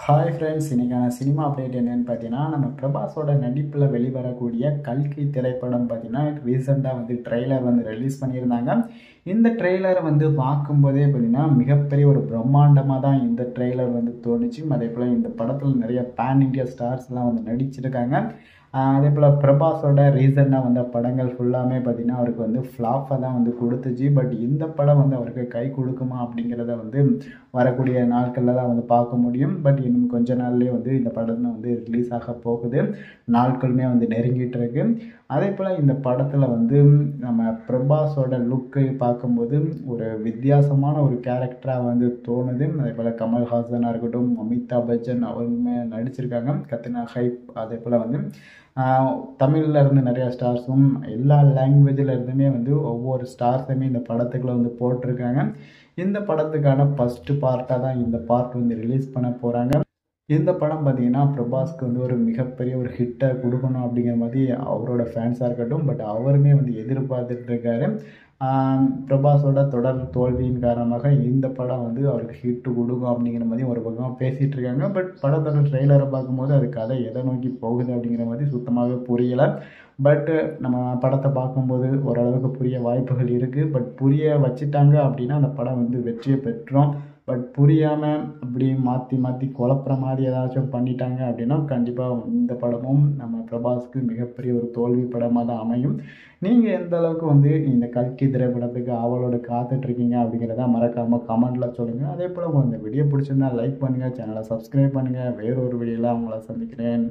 Hi friends, இன்றைக்கான cinema update என்னென்னு பார்த்தீங்கன்னா, நம்ம பிரபாஸோட நடிப்பில் வெளிவரக்கூடிய கல்கி திரைப்படம் பார்த்தீங்கன்னா ரீசெண்டாக வந்து ட்ரெய்லர் வந்து ரிலீஸ் பண்ணியிருந்தாங்க. இந்த ட்ரெய்லரை வந்து பார்க்கும்போதே பார்த்தீங்கன்னா மிகப்பெரிய ஒரு பிரம்மாண்டமாக தான் இந்த ட்ரெய்லர் வந்து தோணுச்சு. அதே போல் இந்த படத்தில் நிறைய பேன் இண்டியா ஸ்டார்ஸ்லாம் வந்து நடிச்சிருக்காங்க. அதே போல் பிரபாஸோட ரீசெண்டாக வந்த படங்கள் ஃபுல்லாமே பார்த்திங்கன்னா அவருக்கு வந்து ஃப்ளாப்பாக தான் வந்து கொடுத்துச்சு. பட் இந்த படம் வந்து அவருக்கு கை கொடுக்குமா அப்படிங்கிறத வந்து வரக்கூடிய நாட்களில் தான் வந்து பார்க்க முடியும். பட் இன்னும் கொஞ்ச நாள்லேயே வந்து இந்த படம் வந்து ரிலீஸ் ஆக போகுது. நாட்களுமே வந்து நெருங்கிட்டு இருக்கு. அதே போல் இந்த படத்தில் வந்து நம்ம பிரபாஸோட லுக்கை பார்க்கும்போது ஒரு வித்தியாசமான ஒரு கேரக்டராக வந்து தோணுது. அதே போல் கமல்ஹாசனாக இருக்கட்டும், அமிதாப் பச்சன் அவருமே நடிச்சிருக்காங்க. கத்ரினா ஹைப், அதே போல் வந்து தமிழில் இருந்து நிறையா ஸ்டார்ஸும் எல்லா லாங்குவேஜில் இருந்துமே வந்து ஒவ்வொரு ஸ்டார்ஸுமே இந்த படத்துக்குள்ள வந்து போட்டிருக்காங்க. இந்த படத்துக்கான ஃபஸ்ட்டு பார்ட்டாக தான் இந்த பார்ட் வந்து ரிலீஸ் பண்ண போகிறாங்க. இந்த படம் பார்த்திங்கன்னா பிரபாஸ்க்கு வந்து ஒரு மிகப்பெரிய ஒரு ஹிட்டை கொடுக்கணும் அப்படிங்கிற மாதிரி அவரோட ஃபேன்ஸாக இருக்கட்டும். பட் அவருமே வந்து எதிர்பார்த்துட்டு இருக்காரு. பிரபாஸோட தொடர் தோல்வியின் காரணமாக இந்த படம் வந்து அவருக்கு ஹிட்டு கொடுக்கும் அப்படிங்கிற மாதிரி ஒரு பக்கம் பேசிகிட்டு இருக்காங்க. பட் படத்தோட ட்ரெய்லரை பார்க்கும்போது அது கதை எதை நோக்கி போகுது அப்படிங்கிற மாதிரி சுத்தமாகவே புரியலை. பட்டு நம்ம படத்தை பார்க்கும்போது ஓரளவுக்கு புரிய வாய்ப்புகள் இருக்குது. பட் புரிய வச்சுட்டாங்க அப்படின்னா அந்த படம் வந்து வெற்றியை பெற்றோம். பட் புரியாமல் அப்படி மாற்றி மாற்றி குழப்புற மாதிரி ஏதாச்சும் பண்ணிட்டாங்க அப்படின்னா கண்டிப்பாக இந்த படமும் நம்ம பிரபாஸ்க்கு மிகப்பெரிய ஒரு தோல்வி படமாக தான் அமையும். நீங்கள் எந்த அளவுக்கு வந்து இந்த கல்கி திரைப்படத்துக்கு ஆவலோடு காத்துட்ருக்கீங்க அப்படிங்கிறத மறக்காமல் கமெண்ட்டில் சொல்லுங்கள். அதே போல் உங்களுக்கு இந்த வீடியோ பிடிச்சிருந்தா லைக் பண்ணுங்கள், சேனலை சப்ஸ்கிரைப் பண்ணுங்கள். வேறொரு வீடியோவில் அவங்கள சந்திக்கிறேன்.